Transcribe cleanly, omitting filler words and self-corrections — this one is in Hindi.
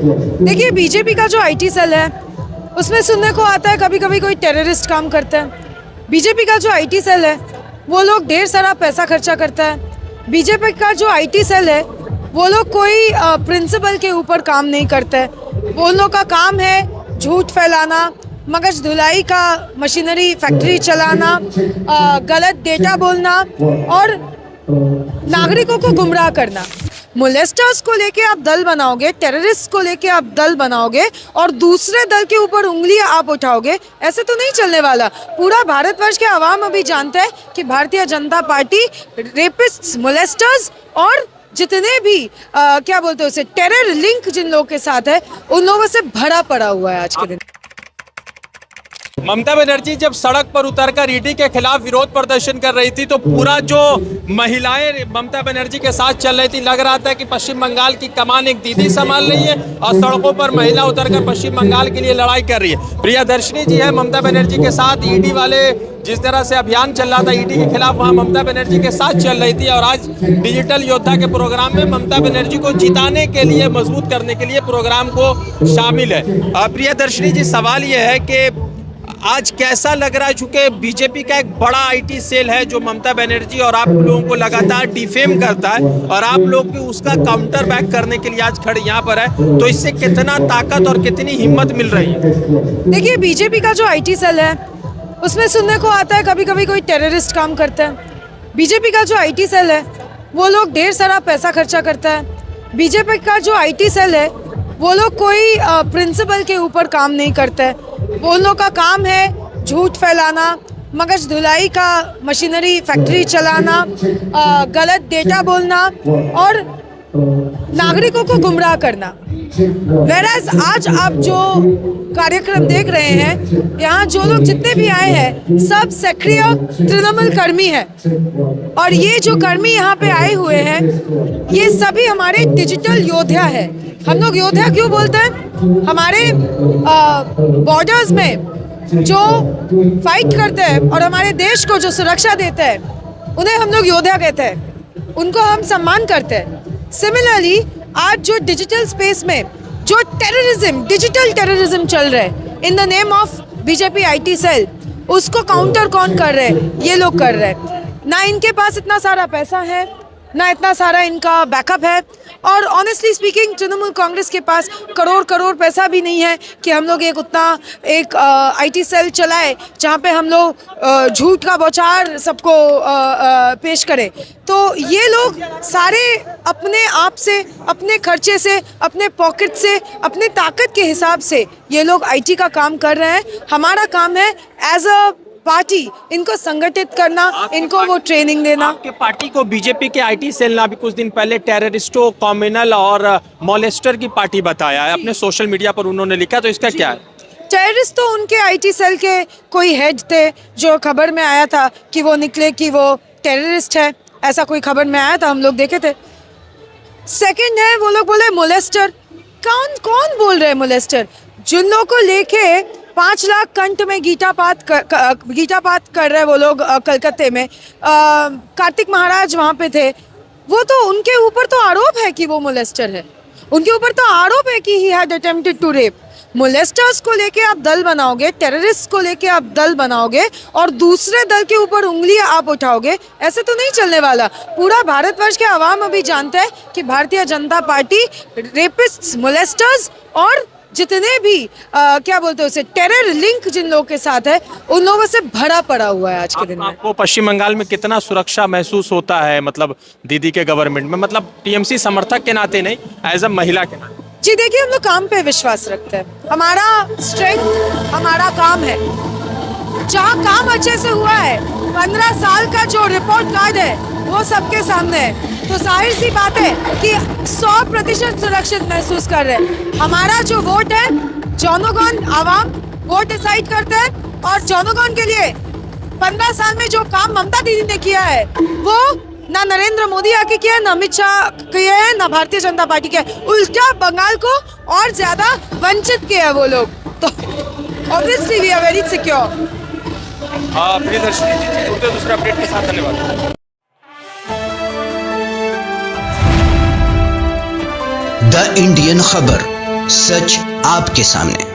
देखिए, बीजेपी का जो आईटी सेल है उसमें सुनने को आता है कभी कभी कोई टेररिस्ट काम करता है। बीजेपी का जो आईटी सेल है वो लोग ढेर सारा पैसा खर्चा करता है। बीजेपी का जो आईटी सेल है वो लोग कोई प्रिंसिपल के ऊपर काम नहीं करता है। वो लोग का काम है झूठ फैलाना, मगज धुलाई का मशीनरी फैक्ट्री चलाना, गलत डेटा बोलना और नागरिकों को गुमराह करना। मोलेस्टर्स को लेके आप दल बनाओगे, टेररिस्ट को लेके आप दल बनाओगे और दूसरे दल के ऊपर उंगलियां आप उठाओगे, ऐसे तो नहीं चलने वाला। पूरा भारतवर्ष के आवाम अभी जानता है कि भारतीय जनता पार्टी रेपिस्ट्स, मोलेस्टर्स और जितने भी क्या बोलते हैं उसे टेरर लिंक जिन लोगों के साथ है उन लोगों से भरा पड़ा हुआ है आज के दिन। ममता बनर्जी जब सड़क पर उतरकर ईडी के खिलाफ विरोध प्रदर्शन कर रही थी तो पूरा जो महिलाएं ममता बनर्जी के साथ चल रही थी, लग रहा था कि पश्चिम बंगाल की कमान एक दीदी संभाल रही है और सड़कों पर महिला उतरकर पश्चिम बंगाल के लिए लड़ाई कर रही है। प्रियदर्शनी जी है ममता बनर्जी के साथ। ईडी वाले जिस तरह से अभियान चल रहा था ईडी के खिलाफ, वहाँ ममता बनर्जी के साथ चल रही थी और आज डिजिटल योद्धा के प्रोग्राम में ममता बनर्जी को जिताने के लिए, मजबूत करने के लिए प्रोग्राम को शामिल है। प्रियदर्शनी जी, सवाल ये है कि आज कैसा लग रहा है, चूंकि बीजेपी का एक बड़ा आईटी सेल है जो ममता बनर्जी और आप लोगों को लगातार डिफेम करता है और आप लोग भी उसका काउंटर बैक करने के लिए आज खड़े यहाँ पर है, तो इससे कितना ताकत और कितनी हिम्मत मिल रही है? देखिए, बीजेपी का जो आईटी सेल है उसमें सुनने को आता है कभी कभी कोई टेररिस्ट काम करता है। बीजेपी का जो आईटी सेल है वो लोग ढेर सारा पैसा खर्चा करता है। बीजेपी का जो आईटी सेल है वो लोग कोई प्रिंसिपल के ऊपर काम नहीं करता है। वो लोग का काम है झूठ फैलाना, मगज धुलाई का मशीनरी फैक्ट्री चलाना, गलत डेटा बोलना और नागरिकों को गुमराह करना। वेराज आज आप जो कार्यक्रम देख रहे हैं, यहाँ जो लोग जितने भी आए हैं सब सक्रिय तृणमूल कर्मी हैं और ये जो कर्मी यहाँ पे आए हुए हैं ये सभी हमारे डिजिटल योद्धा है। हम लोग योद्धा क्यों बोलते हैं? हमारे बॉर्डर्स में जो फाइट करते हैं और हमारे देश को जो सुरक्षा देते हैं उन्हें हम लोग योद्धा कहते हैं, उनको हम सम्मान करते हैं। सिमिलरली आज जो डिजिटल स्पेस में जो टेररिज्म, डिजिटल टेररिज्म चल रहा है in the name of BJP IT cell, उसको काउंटर कौन कर रहे हैं? ये लोग कर रहे हैं। ना इनके पास इतना सारा पैसा है, ना इतना सारा इनका बैकअप है और ऑनेस्टली स्पीकिंग तृणमूल कांग्रेस के पास करोड़ करोड़ पैसा भी नहीं है कि हम लोग एक आईटी सेल चलाए जहाँ पे हम लोग झूठ का बौछार सबको पेश करें। तो ये लोग सारे अपने आप से, अपने खर्चे से, अपने पॉकेट से, अपने ताकत के हिसाब से ये लोग आईटी का काम कर रहे हैं। हमारा काम है एज अ पार्टी इनको संगठित करना, इनको वो ट्रेनिंग देना। आपके पार्टी को बीजेपी के आईटी सेल ने अभी कुछ दिन पहले टेररिस्टों, कॉम्युनल और मॉलेस्टर की पार्टी बताया है, अपने सोशल मीडिया पर उन्होंने लिखा, तो इसका क्या है? टेररिस्ट तो उनके आईटी सेल के कोई हेड थे जो खबर में आया था कि वो निकले कि वो टेररिस्ट है, ऐसा कोई खबर में आया था, हम लोग देखे थे। सेकंड है वो लोग बोले मोलेस्टर। कौन बोल रहे हैं मोलेस्टर? जिन लोगों को लेके 5 लाख कंठ में गीता पाठ कर रहे वो लोग कलकत्ते में, कार्तिक महाराज वहाँ पे थे, वो तो उनके ऊपर तो आरोप है कि वो मोलेस्टर है। उनके ऊपर तो आरोप है कि he had attempted to rape. Molesters को लेके आप दल बनाओगे, टेररिस्ट को लेके आप दल बनाओगे और दूसरे दल के ऊपर उंगलियां आप उठाओगे, ऐसे तो नहीं चलने वाला। पूरा भारतवर्ष के आवाम अभी जानता है कि भारतीय जनता पार्टी रेपिस्ट्स, मोलेस्टर्स और जितने भी क्या बोलते हैं उसे टेरर लिंक जिन लोगों के साथ है उन लोगों से भरा पड़ा हुआ है आज के दिन में। आपको पश्चिम बंगाल में कितना सुरक्षा महसूस होता है, मतलब दीदी के गवर्नमेंट में, मतलब टीएमसी समर्थक के नाते नहीं, एज अ महिला के नाते? जी देखिए, हम लोग काम पे विश्वास रखते हैं। हमारा स्ट्रेंथ हमारा काम है। जहाँ काम अच्छे से हुआ है, 15 साल का जो रिपोर्ट कार्ड है वो सबके सामने है, तो जाहिर सी बात है कि 100% सुरक्षित महसूस कर रहे हैं। हमारा जो वोट है, जनगण आवाम वोट डिसाइड करते हैं और जनगण के लिए 15 साल में जो काम ममता दीदी ने किया है वो ना नरेंद्र मोदी आके किया है, ना अमित शाह किया है, ना भारतीय जनता पार्टी किया है। उल्टा बंगाल को और ज्यादा वंचित किया है वो लोग। तो obviously we are very secure. Priyadarshini ji, दूसरे अपडेट के साथ धन्यवाद। द इंडियन खबर। सच आपके सामने।